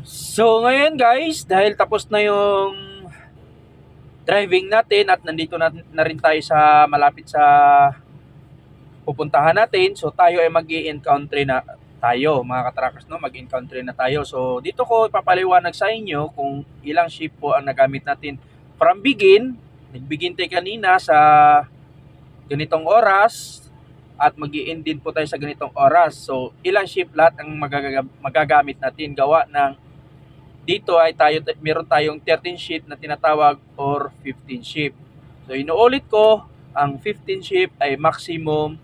So ngayon guys, dahil tapos na yung driving natin at nandito na rin tayo sa malapit sa pupuntahan natin. So tayo ay mag-i-encounter na tayo, mga katrackers, no? Mag-encounter na tayo. So dito ko ipapaliwanag sa inyo kung ilang ship po ang nagamit natin from nagbigin tayo kanina sa ganitong oras at mag-i-end din po tayo sa ganitong oras. So ilang ship lahat ang magagamit natin gawa ng dito ay meron tayong 13 sheet na tinatawag or 15 sheet. So inuulit ko, ang 15 sheet ay maximum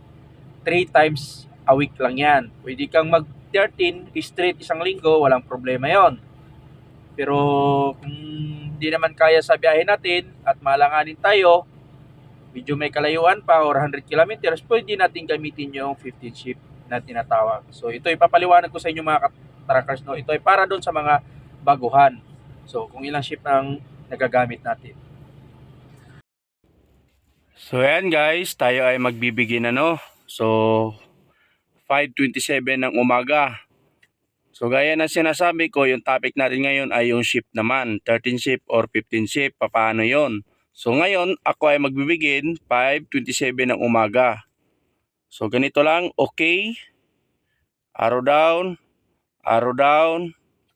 3 times a week lang yan. Pwede kang mag 13 straight isang linggo, walang problema yon. Pero kung hindi naman kaya sa biyahe natin at malanganin tayo, medyo may kalayuan pa or 100 kilometers, pwede natin gamitin yung 15 sheet na tinatawag. So ito ipapaliwanag ko sa inyo mga trackers, no? Ito ay para doon sa mga baguhan. So kung ilang ship ang nagagamit natin. So ayan guys, tayo ay magbibigin So 5:27 ng umaga. So gaya na sinasabi ko, yung topic natin ngayon ay yung ship naman, 13 ship or 15 ship, paano yon? So ngayon ako ay magbibigin 5:27 ng umaga. So ganito lang, okay, arrow down,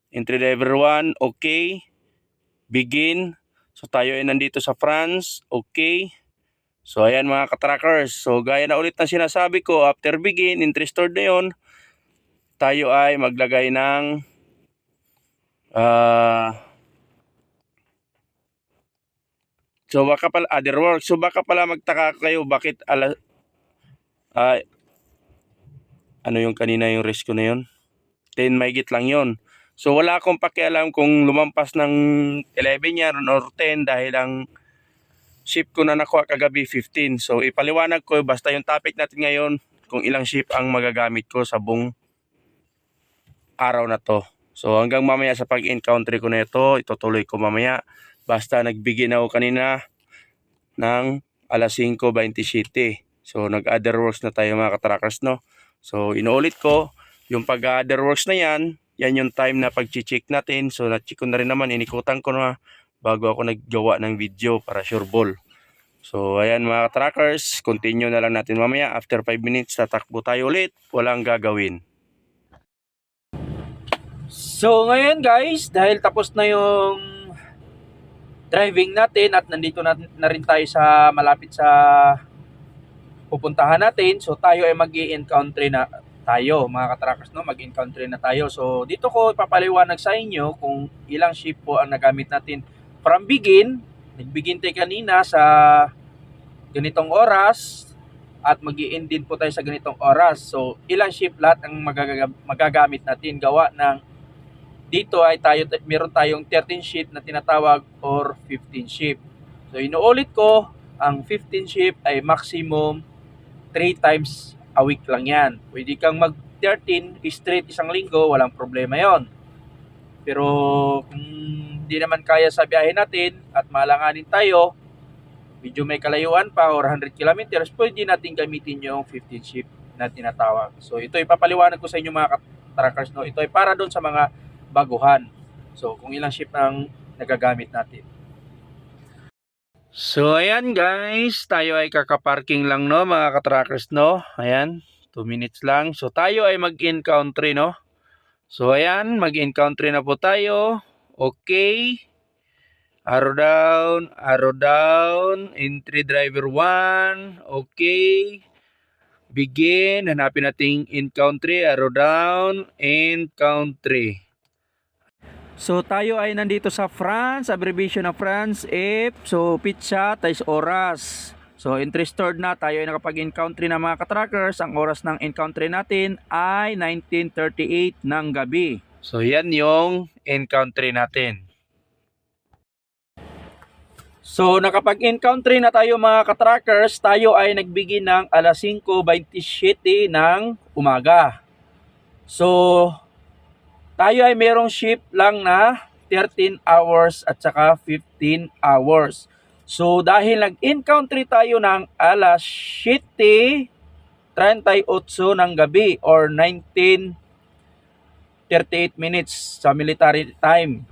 entry driver 1, okay, begin. So tayo ay nandito sa France, okay. So ayan mga katrackers, so gaya na ulit na sinasabi ko, after begin, entry stored na yun, tayo ay maglagay ng so baka pala other work. So baka pala magtaka kayo bakit ano yung kanina yung risk ko na yun, 10 mahigit lang yun. So wala akong pakialam kung lumampas ng 11 yan or 10 dahil ang ship ko na nakuha kagabi 15. So ipaliwanag ko basta yung topic natin ngayon kung ilang ship ang magagamit ko sa buong araw na to. So hanggang mamaya sa pag-encounter ko na ito, itutuloy ko mamaya. Basta nagbigin ako kanina ng alas 5:27. So nag-other works na tayo mga katrackers, no? So inuulit ko, yung pag-other works na yan yung time na pag-check natin. So na-check ko na rin naman, inikutan ko na bago ako naggawa ng video para sure ball. So ayan mga trackers, continue na lang natin mamaya. After 5 minutes, tatakbo tayo ulit. Walang gagawin. So ngayon guys, dahil tapos na yung driving natin at nandito na rin tayo sa malapit sa pupuntahan natin. So tayo ay mag-i-encounter na tayo mga katrackers, no? Mag-encounter na tayo. So dito ko ipapaliwanag sa inyo kung ilang ship po ang nagamit natin from nagbigin tayo kanina sa ganitong oras at mag-i-end din po tayo sa ganitong oras. So ilang ship lahat ang magagamit natin gawa ng dito ay meron tayong 13 sheet na tinatawag or 15 sheet. So inuulit ko, ang 15 sheet ay maximum 3 times a week lang yan. Pwede kang mag 13 straight isang linggo, walang problema yon. Pero kung hindi naman kaya sa biyahe natin at malanganin tayo, medyo may kalayuan pa or 100 kilometers, pwede natin gamitin yung 15 sheet na tinatawag. So ito ipapaliwanag ko sa inyo mga trackers, no? Ito ay para doon sa mga baguhan. So kung ilang ship ang nagagamit natin. So ayan guys, tayo ay kakaparking lang, no mga katrackers, no. Ayan, 2 minutes lang. So tayo ay mag-encounter, no. So ayan, mag-encounter na po tayo. Okay, arrow down, entry driver 1, okay, begin. Hanapin natin encounter, arrow down, encounter. So tayo ay nandito sa France, abbreviation ng France, F. So pizza tais oras. So entry stored na, tayo ay nakapag-encounter na mga katrackers. Ang oras ng encounter natin ay 19:38 ng gabi. So yan yung encounter natin. So nakapag-encounter na tayo mga katrackers. Tayo ay nagbigin ng alas 5:27 ng umaga. So tayo ay merong shift lang na 13 hours at saka 15 hours. So dahil nag-encounter tayo ng alas 7:38 ng gabi or 19 38 minutes sa military time.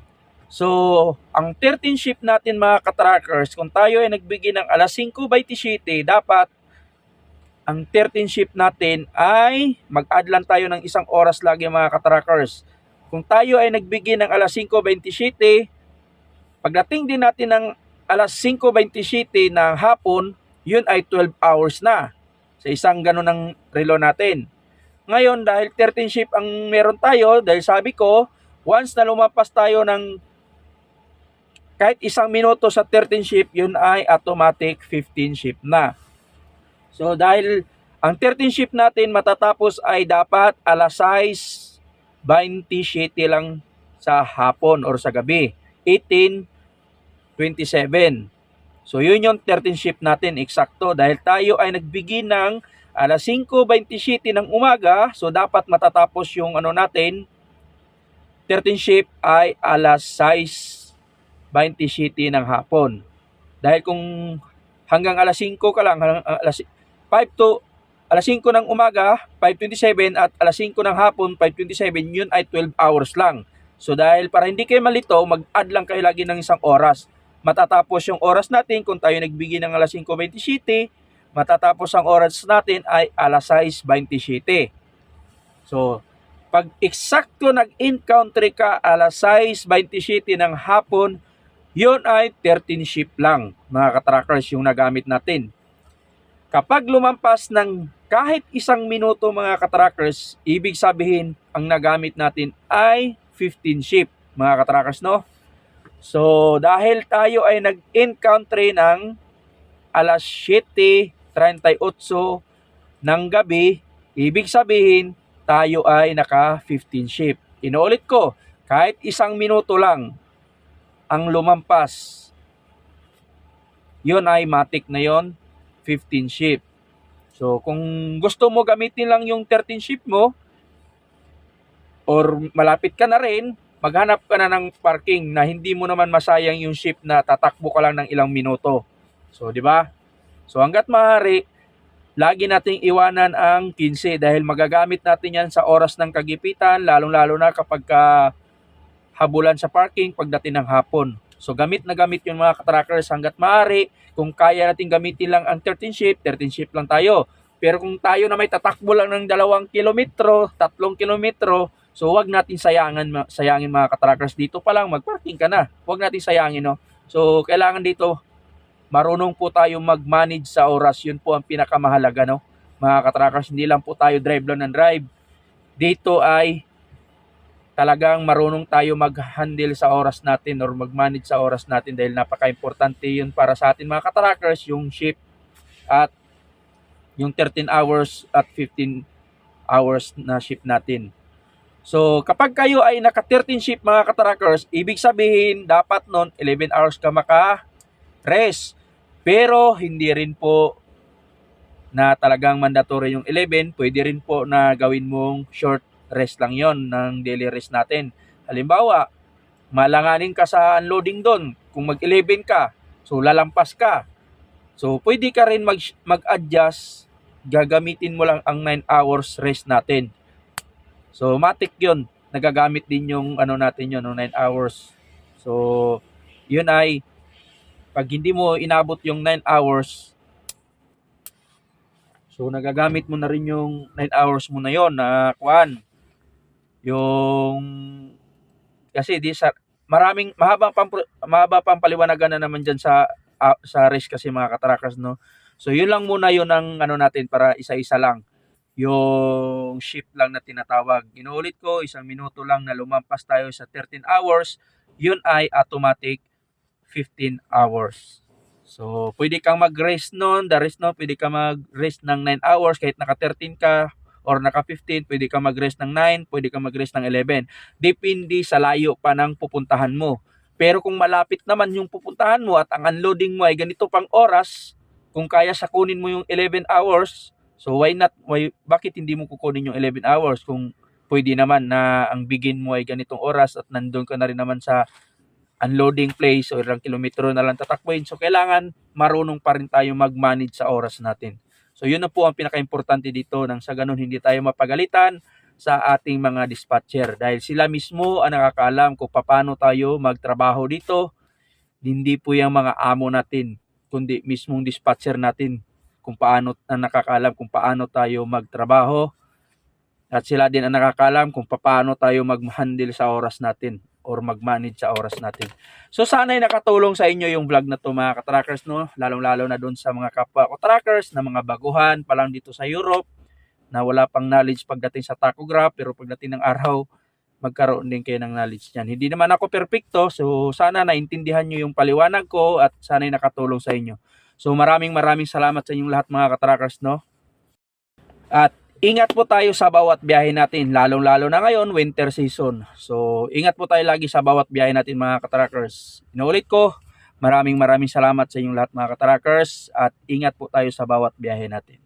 So, ang 13 shift natin mga katrackers, kung tayo ay nagbigay ng alas 5:27, dapat ang 13 shift natin ay mag-add lang tayo ng isang oras lagi mga katrackers. Kung tayo ay nagbigay ng alas 5:27, pagdating din natin ng alas 5:27 ng hapon, yun ay 12 hours na sa isang ganun ng relo natin. Ngayon, dahil 13 shift ang meron tayo, dahil sabi ko, once na lumampas tayo ng kahit isang minuto sa 13 shift, yun ay automatic 15 shift na. So, dahil ang 13 shift natin matatapos ay dapat alas 6:27 lang sa hapon or sa gabi. 18:27. So, yun yung 13 shift natin, eksakto. Dahil tayo ay nagbigay ng alas 5:27 ng umaga, so dapat matatapos yung natin, 13 shift ay alas 6:27 ng hapon. Dahil kung hanggang alas 5 ka lang, alas 5 ng umaga, 5:27 at alas 5 ng hapon, 5:27, yun ay 12 hours lang. So dahil para hindi kayo malito, mag-add lang kayo lagi ng isang oras. Matatapos yung oras natin kung tayo nagbigay ng alas 5:27, matatapos ang oras natin ay alas 6:27. So, pag eksakto nag-encounter ka alas 6:27 ng hapon, yun ay 13 shift lang, mga katrackers, yung nagamit natin. Kapag lumampas ng kahit isang minuto, mga katrackers, ibig sabihin, ang nagamit natin ay 15 shift, mga katrackers, no? So, dahil tayo ay nag-encounter ng alas 7:38 ng gabi, ibig sabihin, tayo ay naka 15 shift. Inuulit ko, kahit isang minuto lang ang lumampas, yun ay matik na yon, 15 shift. So, kung gusto mo gamitin lang yung 13 shift mo, or malapit ka na rin, maghanap ka na ng parking na hindi mo naman masayang yung shift na tatakbo ka lang ng ilang minuto. So, di ba? So, hanggat maaari, lagi nating iwanan ang 15 dahil magagamit natin yan sa oras ng kagipitan, lalong-lalo na kapag habulan sa parking pagdating ng hapon. So, gamit na gamit yung mga katrackers hanggat maaari. Kung kaya natin gamitin lang ang 13 shift lang tayo. Pero kung tayo na may tatakbo lang ng 2 kilometro, 3 kilometro, so wag natin sayangin mga katrackers. Dito pa lang magparking ka na. Wag natin sayangin, no? So, kailangan dito marunong po tayo mag-manage sa oras. Yun po ang pinakamahalaga, no? Mga katrackers, hindi lang po tayo drive lang ng drive. Dito ay talagang marunong tayo mag-handle sa oras natin or mag-manage sa oras natin dahil napaka-importante yun para sa atin mga katrackers, yung shift at yung 13 hours at 15 hours na shift natin. So, kapag kayo ay naka 13 shift mga katrackers, ibig sabihin dapat nun 11 hours ka maka-rest. Pero hindi rin po na talagang mandatory yung 11, pwede rin po na gawin mong short rest lang yon ng daily rest natin. Halimbawa, malanganin ka sa unloading doon, kung mag-11 ka, so lalampas ka. So, pwede ka rin mag-adjust, gagamitin mo lang ang 9 hours rest natin. So, matik yun, nagagamit din yung natin yun, 9 hours. So, yun ay, pag hindi mo inabot yung 9 hours, so nagagamit mo na rin yung 9 hours mo na yon na yung kasi di sa maraming mahaba pang paliwanagan na naman diyan sa rest kasi mga katrackers, no. So yun lang muna yun ang natin para isa-isa lang yung shift lang na tinatawag. Inuulit ko, isang minuto lang na lumampas tayo sa 13 hours, yun ay automatic 15 hours. So, pwede kang mag-rest noon, pwede kang mag-rest ng 9 hours kahit naka 13 ka or naka 15, pwede kang mag-rest ng 9, pwede kang mag-rest ng 11. Depende sa layo pa ng pupuntahan mo. Pero kung malapit naman yung pupuntahan mo at ang unloading mo ay ganito pang oras, kung kaya sakunin mo yung 11 hours, so why not? Bakit hindi mo kukunin yung 11 hours kung pwede naman na ang begin mo ay ganitong oras at nandun ka na rin naman sa unloading place o ilang kilometro na lang tatakbuhin. So, kailangan marunong pa rin tayo mag-manage sa oras natin. So, yun na po ang pinaka-importante dito nang sa ganun hindi tayo mapagalitan sa ating mga dispatcher dahil sila mismo ang nakakaalam kung paano tayo magtrabaho dito. Hindi po yung mga amo natin, kundi mismong dispatcher natin kung paano ang nakakaalam kung paano tayo magtrabaho. At sila din ang nakakaalam kung paano tayo mag-handle sa oras natin or mag-manage sa oras natin. So sana'y nakatulong sa inyo yung vlog na to mga katrackers, no? Lalong-lalo na doon sa mga kapwa ko trackers na mga baguhan pa lang dito sa Europe na wala pang knowledge pagdating sa tachograph, pero pagdating ng araw, magkaroon din kayo ng knowledge niyan. Hindi naman ako perfecto, so sana naintindihan nyo yung paliwanag ko at sana'y nakatulong sa inyo. So maraming salamat sa inyong lahat mga katrackers, no? At ingat po tayo sa bawat biyahe natin, lalong-lalo na ngayon, winter season. So, ingat po tayo lagi sa bawat biyahe natin mga katrackers. Inuulit ko, maraming salamat sa inyong lahat mga katrackers at ingat po tayo sa bawat biyahe natin.